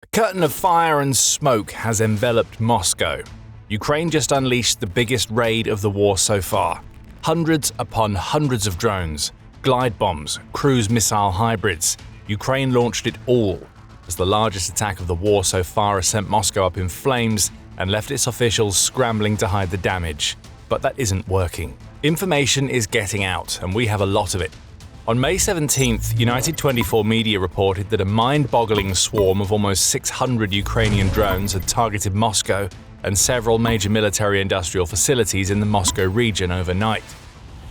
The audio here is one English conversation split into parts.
A curtain of fire and smoke has enveloped Moscow. Ukraine just unleashed the biggest raid of the war so far. Hundreds upon hundreds of drones, glide bombs, cruise missile hybrids. Ukraine launched it all, as the largest attack of the war so far has sent Moscow up in flames and left its officials scrambling to hide the damage. But that isn't working. Information is getting out, and we have a lot of it. On May 17th, United 24 Media reported that a mind-boggling swarm of almost 600 Ukrainian drones had targeted Moscow and several major military-industrial facilities in the Moscow region overnight.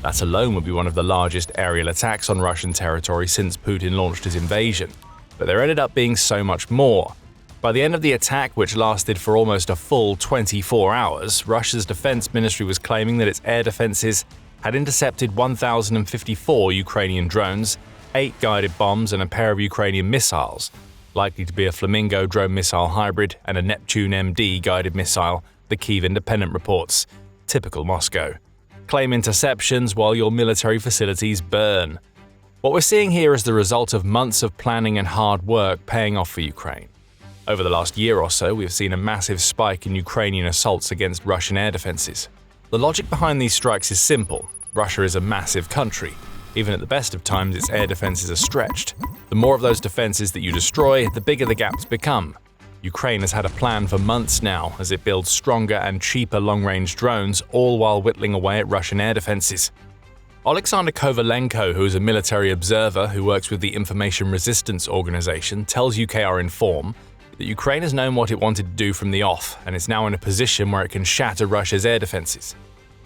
That alone would be one of the largest aerial attacks on Russian territory since Putin launched his invasion. But there ended up being so much more. By the end of the attack, which lasted for almost a full 24 hours, Russia's defense ministry was claiming that its air defenses had intercepted 1,054 Ukrainian drones, 8 guided bombs and a pair of Ukrainian missiles, likely to be a Flamingo drone missile hybrid and a Neptune MD guided missile, the Kyiv Independent reports. Typical Moscow. Claim interceptions while your military facilities burn. What we're seeing here is the result of months of planning and hard work paying off for Ukraine. Over the last year or so, we've seen a massive spike in Ukrainian assaults against Russian air defenses. The logic behind these strikes is simple. Russia is a massive country. Even at the best of times, its air defenses are stretched. The more of those defenses that you destroy, the bigger the gaps become. Ukraine has had a plan for months now as it builds stronger and cheaper long-range drones, all while whittling away at Russian air defenses. Alexander Kovalenko, who is a military observer who works with the Information Resistance Organization, tells UKR Inform that Ukraine has known what it wanted to do from the off and is now in a position where it can shatter Russia's air defenses.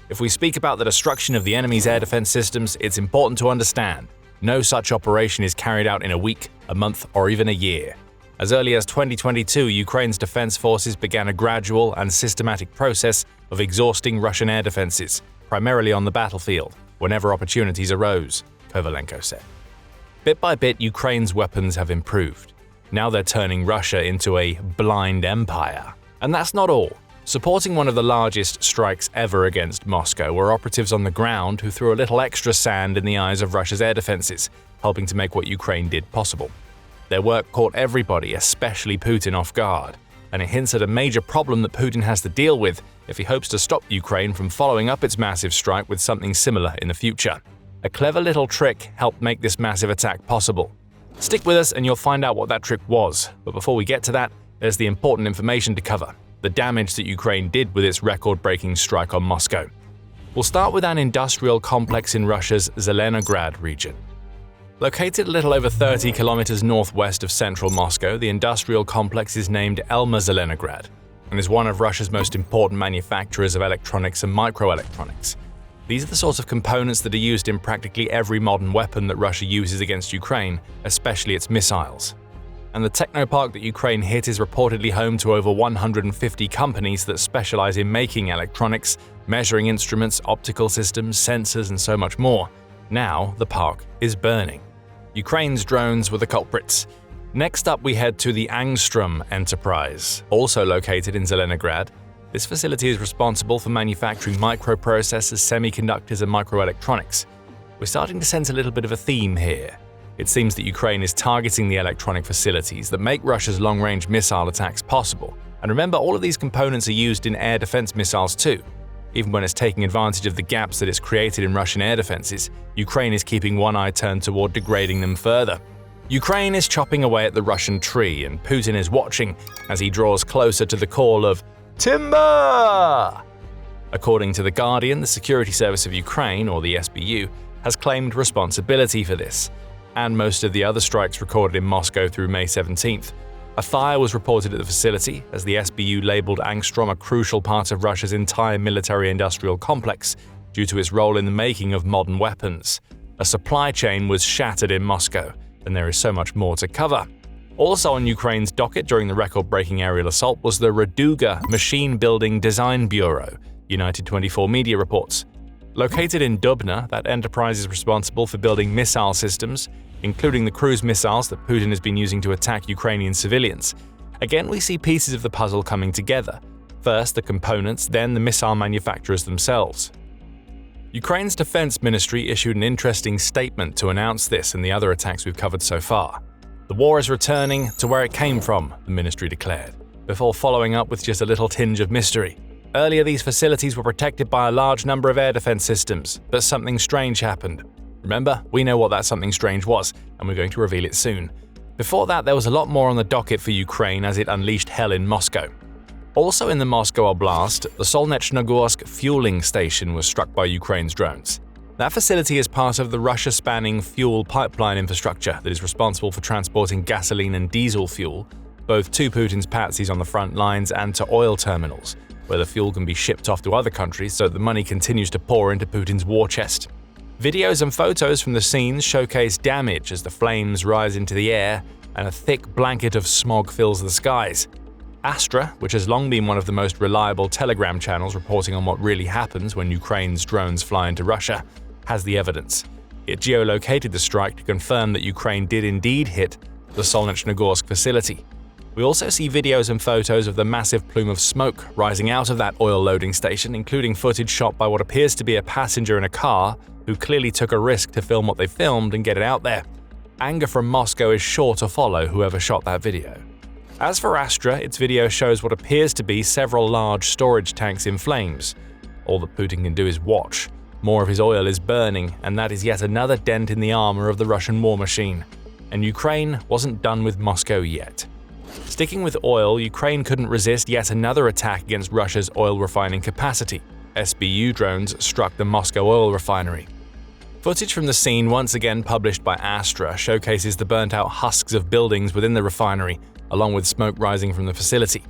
If we speak about the destruction of the enemy's air defense systems, it's important to understand no such operation is carried out in a week, a month, or even a year. As early as 2022, Ukraine's defense forces began a gradual and systematic process of exhausting Russian air defenses, primarily on the battlefield, whenever opportunities arose, Kovalenko said. Bit by bit, Ukraine's weapons have improved. Now they're turning Russia into a blind empire. And that's not all. Supporting one of the largest strikes ever against Moscow were operatives on the ground who threw a little extra sand in the eyes of Russia's air defenses, helping to make what Ukraine did possible. Their work caught everybody, especially Putin, off guard, and it hints at a major problem that Putin has to deal with if he hopes to stop Ukraine from following up its massive strike with something similar in the future. A clever little trick helped make this massive attack possible. Stick with us and you'll find out what that trick was, but before we get to that, there's the important information to cover: the damage that Ukraine did with its record-breaking strike on Moscow. We'll start with an industrial complex in Russia's Zelenograd region. Located a little over 30 kilometers northwest of central Moscow, the industrial complex is named Elma Zelenograd and is one of Russia's most important manufacturers of electronics and microelectronics. These are the sorts of components that are used in practically every modern weapon that Russia uses against Ukraine, especially its missiles. And the technopark that Ukraine hit is reportedly home to over 150 companies that specialize in making electronics, measuring instruments, optical systems, sensors, and so much more. Now, the park is burning. Ukraine's drones were the culprits. Next up, we head to the Angstrom enterprise, also located in Zelenograd. This facility is responsible for manufacturing microprocessors, semiconductors, and microelectronics. We're starting to sense a little bit of a theme here. It seems that Ukraine is targeting the electronic facilities that make Russia's long-range missile attacks possible. And remember, all of these components are used in air defense missiles too. Even when it's taking advantage of the gaps that it's created in Russian air defenses, Ukraine is keeping one eye turned toward degrading them further. Ukraine is chopping away at the Russian tree, and Putin is watching as he draws closer to the call of timber! According to The Guardian, the Security Service of Ukraine, or the SBU, has claimed responsibility for this, and most of the other strikes recorded in Moscow through May 17th. A fire was reported at the facility, as the SBU labeled Angstrom a crucial part of Russia's entire military-industrial complex due to its role in the making of modern weapons. A supply chain was shattered in Moscow, and there is so much more to cover. Also on Ukraine's docket during the record-breaking aerial assault was the Raduga Machine Building Design Bureau, United 24 Media reports. Located in Dubna, that enterprise is responsible for building missile systems, including the cruise missiles that Putin has been using to attack Ukrainian civilians. Again, we see pieces of the puzzle coming together. First the components, then the missile manufacturers themselves. Ukraine's defense ministry issued an interesting statement to announce this and the other attacks we've covered so far. The war is returning to where it came from, the ministry declared, before following up with just a little tinge of mystery. Earlier, these facilities were protected by a large number of air defense systems, but something strange happened. Remember, we know what that something strange was, and we're going to reveal it soon. Before that, there was a lot more on the docket for Ukraine as it unleashed hell in Moscow. Also in the Moscow Oblast, the Solnechnogorsk fueling station was struck by Ukraine's drones. That facility is part of the Russia-spanning fuel pipeline infrastructure that is responsible for transporting gasoline and diesel fuel, both to Putin's patsies on the front lines and to oil terminals, where the fuel can be shipped off to other countries so the money continues to pour into Putin's war chest. Videos and photos from the scenes showcase damage as the flames rise into the air and a thick blanket of smog fills the skies. Astra, which has long been one of the most reliable Telegram channels reporting on what really happens when Ukraine's drones fly into Russia, has the evidence. It geolocated the strike to confirm that Ukraine did indeed hit the Solnechnogorsk facility. We also see videos and photos of the massive plume of smoke rising out of that oil loading station, including footage shot by what appears to be a passenger in a car who clearly took a risk to film what they filmed and get it out there. Anger from Moscow is sure to follow whoever shot that video. As for Astra, its video shows what appears to be several large storage tanks in flames. All that Putin can do is watch. More of his oil is burning, and that is yet another dent in the armor of the Russian war machine. And Ukraine wasn't done with Moscow yet. Sticking with oil, Ukraine couldn't resist yet another attack against Russia's oil refining capacity. SBU drones struck the Moscow oil refinery. Footage from the scene, once again published by Astra, showcases the burnt-out husks of buildings within the refinery, along with smoke rising from the facility.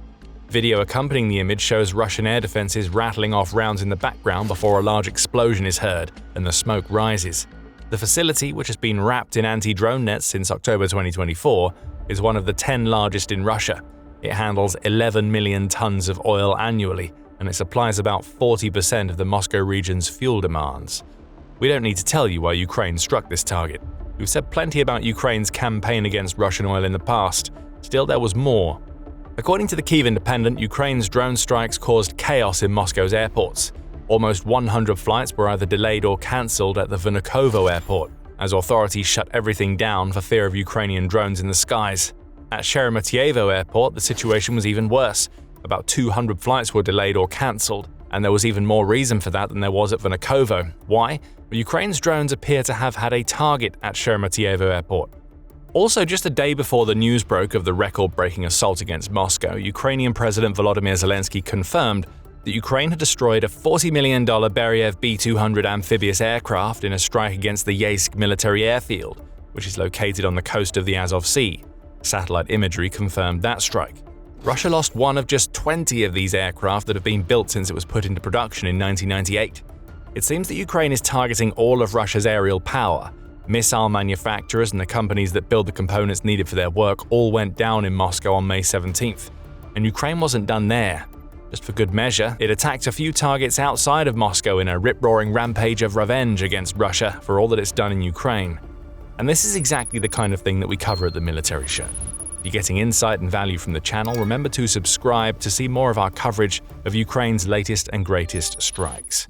Video accompanying the image shows Russian air defenses rattling off rounds in the background before a large explosion is heard and the smoke rises. The facility, which has been wrapped in anti-drone nets since October 2024, is one of the 10 largest in Russia. It handles 11 million tons of oil annually, and it supplies about 40% of the Moscow region's fuel demands. We don't need to tell you why Ukraine struck this target. We've said plenty about Ukraine's campaign against Russian oil in the past. Still, there was more. According to the Kyiv Independent, Ukraine's drone strikes caused chaos in Moscow's airports. Almost 100 flights were either delayed or cancelled at the Vnukovo airport, as authorities shut everything down for fear of Ukrainian drones in the skies. At Sheremetyevo airport, the situation was even worse. About 200 flights were delayed or cancelled, and there was even more reason for that than there was at Vnukovo. Why? Well, Ukraine's drones appear to have had a target at Sheremetyevo airport. Also, just a day before the news broke of the record-breaking assault against Moscow, Ukrainian President Volodymyr Zelensky confirmed that Ukraine had destroyed a $40 million Beriev B-200 amphibious aircraft in a strike against the Yeysk military airfield, which is located on the coast of the Azov Sea. Satellite imagery confirmed that strike. Russia lost one of just 20 of these aircraft that have been built since it was put into production in 1998. It seems that Ukraine is targeting all of Russia's aerial power. Missile manufacturers and the companies that build the components needed for their work all went down in Moscow on May 17th. And Ukraine wasn't done there. Just for good measure, it attacked a few targets outside of Moscow in a rip-roaring rampage of revenge against Russia for all that it's done in Ukraine. And this is exactly the kind of thing that we cover at the Military Show. If you're getting insight and value from the channel, remember to subscribe to see more of our coverage of Ukraine's latest and greatest strikes.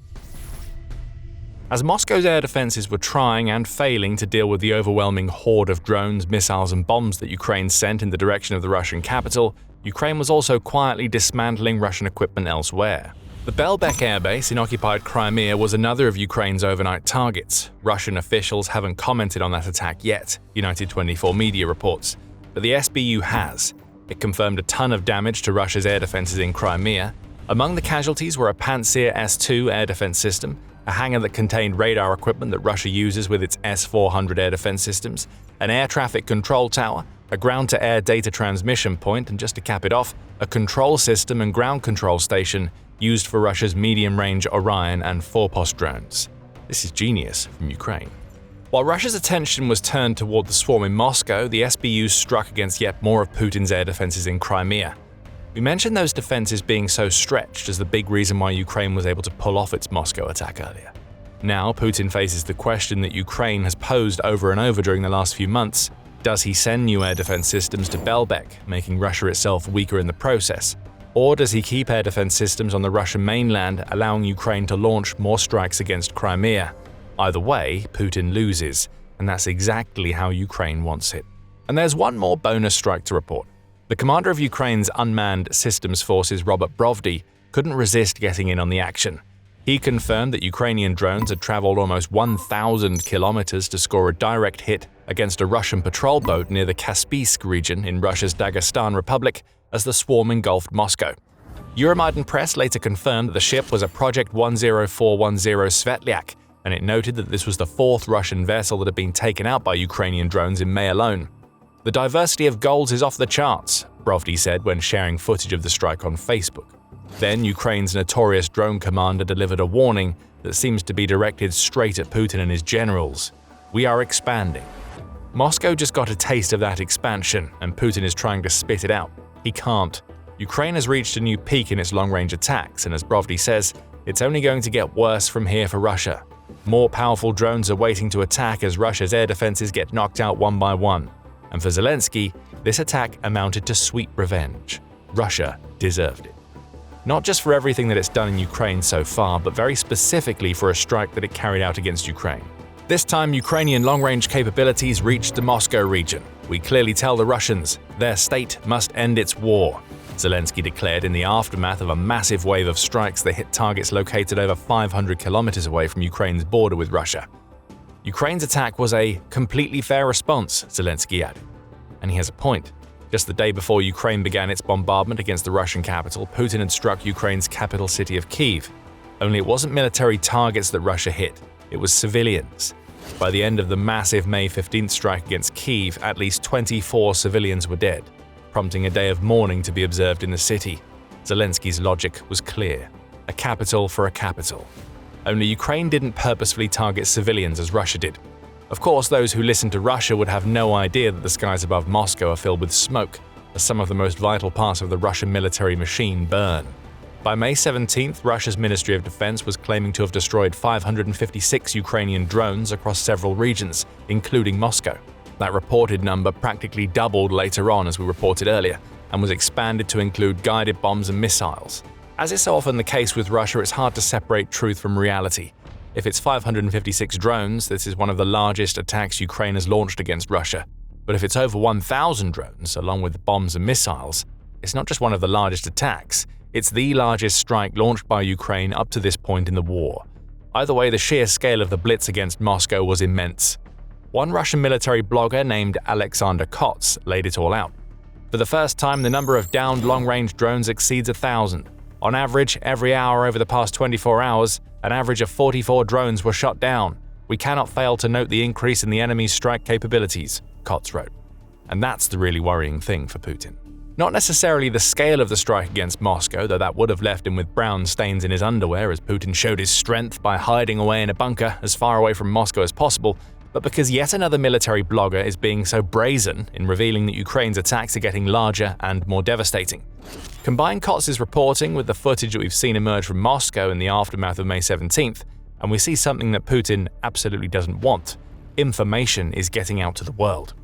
As Moscow's air defenses were trying and failing to deal with the overwhelming horde of drones, missiles and bombs that Ukraine sent in the direction of the Russian capital, Ukraine was also quietly dismantling Russian equipment elsewhere. The Belbek airbase in occupied Crimea was another of Ukraine's overnight targets. Russian officials haven't commented on that attack yet, United 24 media reports, but the SBU has. It confirmed a ton of damage to Russia's air defenses in Crimea. Among the casualties were a Pantsir S-2 air defense system, a hangar that contained radar equipment that Russia uses with its S-400 air defense systems, an air traffic control tower, a ground-to-air data transmission point, and just to cap it off, a control system and ground control station used for Russia's medium-range Orion and Forpost drones. This is genius from Ukraine. While Russia's attention was turned toward the swarm in Moscow, the SBU struck against yet more of Putin's air defenses in Crimea. We mentioned those defenses being so stretched as the big reason why Ukraine was able to pull off its Moscow attack earlier. Now, Putin faces the question that Ukraine has posed over and over during the last few months. Does he send new air defense systems to Belbek, making Russia itself weaker in the process? Or does he keep air defense systems on the Russian mainland, allowing Ukraine to launch more strikes against Crimea? Either way, Putin loses, and that's exactly how Ukraine wants it. And there's one more bonus strike to report. The commander of Ukraine's unmanned systems forces, Robert Brovdy, couldn't resist getting in on the action. He confirmed that Ukrainian drones had traveled almost 1,000 kilometers to score a direct hit against a Russian patrol boat near the Caspisk region in Russia's Dagestan Republic as the swarm engulfed Moscow. Euromaidan Press later confirmed that the ship was a Project 10410 Svetlyak, and it noted that this was the fourth Russian vessel that had been taken out by Ukrainian drones in May alone. "The diversity of goals is off the charts," Brovdy said when sharing footage of the strike on Facebook. Then Ukraine's notorious drone commander delivered a warning that seems to be directed straight at Putin and his generals. "We are expanding." Moscow just got a taste of that expansion, and Putin is trying to spit it out. He can't. Ukraine has reached a new peak in its long-range attacks, and as Brovdy says, it's only going to get worse from here for Russia. More powerful drones are waiting to attack as Russia's air defenses get knocked out one by one. And for Zelensky, this attack amounted to sweet revenge. Russia deserved it. Not just for everything that it's done in Ukraine so far, but very specifically for a strike that it carried out against Ukraine. This time, Ukrainian long-range capabilities reached the Moscow region. "We clearly tell the Russians, their state must end its war," Zelensky declared in the aftermath of a massive wave of strikes that hit targets located over 500 kilometers away from Ukraine's border with Russia. Ukraine's attack was a completely fair response, Zelensky added. And he has a point. Just the day before Ukraine began its bombardment against the Russian capital, Putin had struck Ukraine's capital city of Kyiv. Only it wasn't military targets that Russia hit, it was civilians. By the end of the massive May 15th strike against Kyiv, at least 24 civilians were dead, prompting a day of mourning to be observed in the city. Zelensky's logic was clear. A capital for a capital. Only Ukraine didn't purposefully target civilians as Russia did. Of course, those who listen to Russia would have no idea that the skies above Moscow are filled with smoke, as some of the most vital parts of the Russian military machine burn. By May 17th, Russia's Ministry of Defense was claiming to have destroyed 556 Ukrainian drones across several regions, including Moscow. That reported number practically doubled later on, as we reported earlier, and was expanded to include guided bombs and missiles. As is so often the case with Russia, it's hard to separate truth from reality. If it's 556 drones, this is one of the largest attacks Ukraine has launched against Russia. But if it's over 1,000 drones, along with bombs and missiles, it's not just one of the largest attacks, it's the largest strike launched by Ukraine up to this point in the war. Either way, the sheer scale of the blitz against Moscow was immense. One Russian military blogger named Alexander Kots laid it all out. For the first time, the number of downed long-range drones exceeds 1,000. On average, every hour over the past 24 hours, an average of 44 drones were shot down. We cannot fail to note the increase in the enemy's strike capabilities, Kots wrote. And that's the really worrying thing for Putin. Not necessarily the scale of the strike against Moscow, though that would have left him with brown stains in his underwear as Putin showed his strength by hiding away in a bunker as far away from Moscow as possible, but because yet another military blogger is being so brazen in revealing that Ukraine's attacks are getting larger and more devastating. Combine Kots' reporting with the footage that we've seen emerge from Moscow in the aftermath of May 17th, and we see something that Putin absolutely doesn't want. Information is getting out to the world.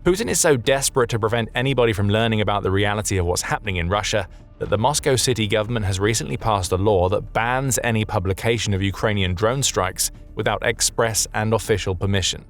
Putin is so desperate to prevent anybody from learning about the reality of what's happening in Russia that the Moscow city government has recently passed a law that bans any publication of Ukrainian drone strikes without express and official permission.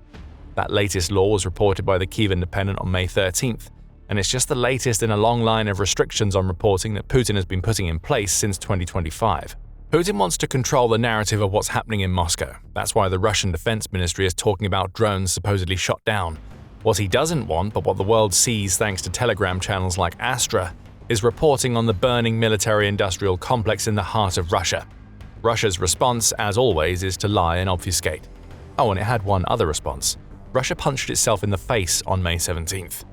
That latest law was reported by the Kyiv Independent on May 13th, and it's just the latest in a long line of restrictions on reporting that Putin has been putting in place since 2025. Putin wants to control the narrative of what's happening in Moscow. That's why the Russian Defense Ministry is talking about drones supposedly shot down. What he doesn't want, but what the world sees thanks to Telegram channels like Astra, is reporting on the burning military-industrial complex in the heart of Russia. Russia's response, as always, is to lie and obfuscate. Oh, and it had one other response. Russia punched itself in the face on May 17th.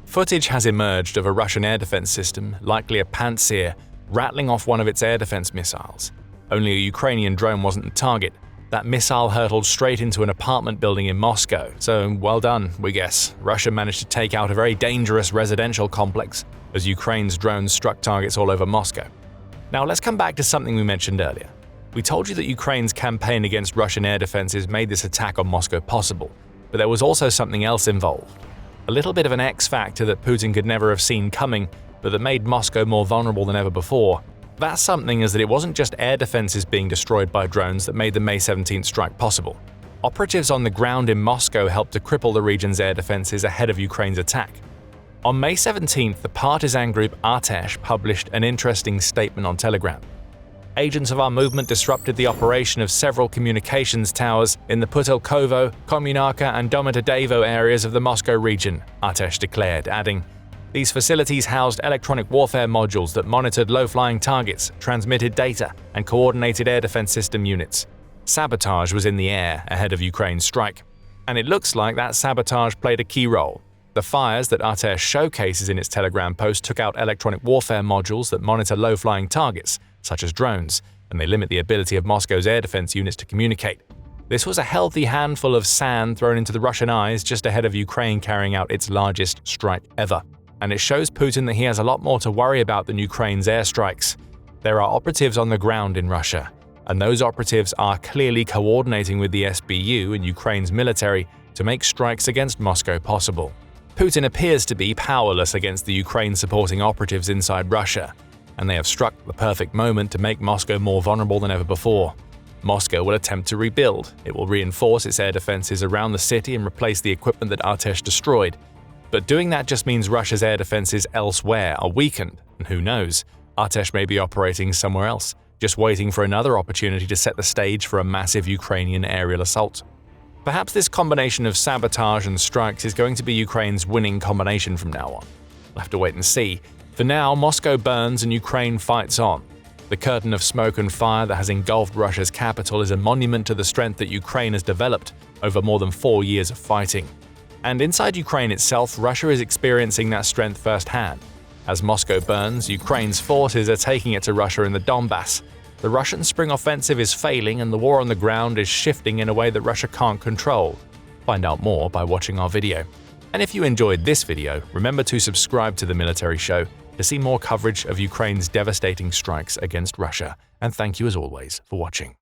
Footage has emerged of a Russian air defense system, likely a Pantsir, rattling off one of its air defense missiles. Only a Ukrainian drone wasn't the target. That missile hurtled straight into an apartment building in Moscow, so well done, we guess. Russia managed to take out a very dangerous residential complex as Ukraine's drones struck targets all over Moscow. Now let's come back to something we mentioned earlier. We told you that Ukraine's campaign against Russian air defenses made this attack on Moscow possible, but there was also something else involved. A little bit of an X factor that Putin could never have seen coming, but that made Moscow more vulnerable than ever before. That something is that it wasn't just air defenses being destroyed by drones that made the May 17th strike possible. Operatives on the ground in Moscow helped to cripple the region's air defenses ahead of Ukraine's attack. On May 17th, the Partisan group Artesh published an interesting statement on Telegram. Agents of our movement disrupted the operation of several communications towers in the Putilkovo, Kommunarka and Domodedovo areas of the Moscow region, Artesh declared, adding, "These facilities housed electronic warfare modules that monitored low-flying targets, transmitted data, and coordinated air defense system units. Sabotage was in the air ahead of Ukraine's strike. And it looks like that sabotage played a key role. The fires that Artesh showcases in its Telegram post took out electronic warfare modules that monitor low-flying targets, such as drones, and they limit the ability of Moscow's air defense units to communicate. This was a healthy handful of sand thrown into the Russian eyes just ahead of Ukraine carrying out its largest strike ever. And it shows Putin that he has a lot more to worry about than Ukraine's airstrikes. There are operatives on the ground in Russia, and those operatives are clearly coordinating with the SBU and Ukraine's military to make strikes against Moscow possible. Putin appears to be powerless against the Ukraine-supporting operatives inside Russia, and they have struck the perfect moment to make Moscow more vulnerable than ever before. Moscow will attempt to rebuild. It will reinforce its air defenses around the city and replace the equipment that Artesh destroyed. But doing that just means Russia's air defenses elsewhere are weakened, and who knows, Artesh may be operating somewhere else, just waiting for another opportunity to set the stage for a massive Ukrainian aerial assault. Perhaps this combination of sabotage and strikes is going to be Ukraine's winning combination from now on. We'll have to wait and see. For now, Moscow burns and Ukraine fights on. The curtain of smoke and fire that has engulfed Russia's capital is a monument to the strength that Ukraine has developed over more than 4 years of fighting. And inside Ukraine itself, Russia is experiencing that strength firsthand. As Moscow burns, Ukraine's forces are taking it to Russia in the Donbass. The Russian spring offensive is failing and the war on the ground is shifting in a way that Russia can't control. Find out more by watching our video. And if you enjoyed this video, remember to subscribe to The Military Show to see more coverage of Ukraine's devastating strikes against Russia. And thank you as always for watching.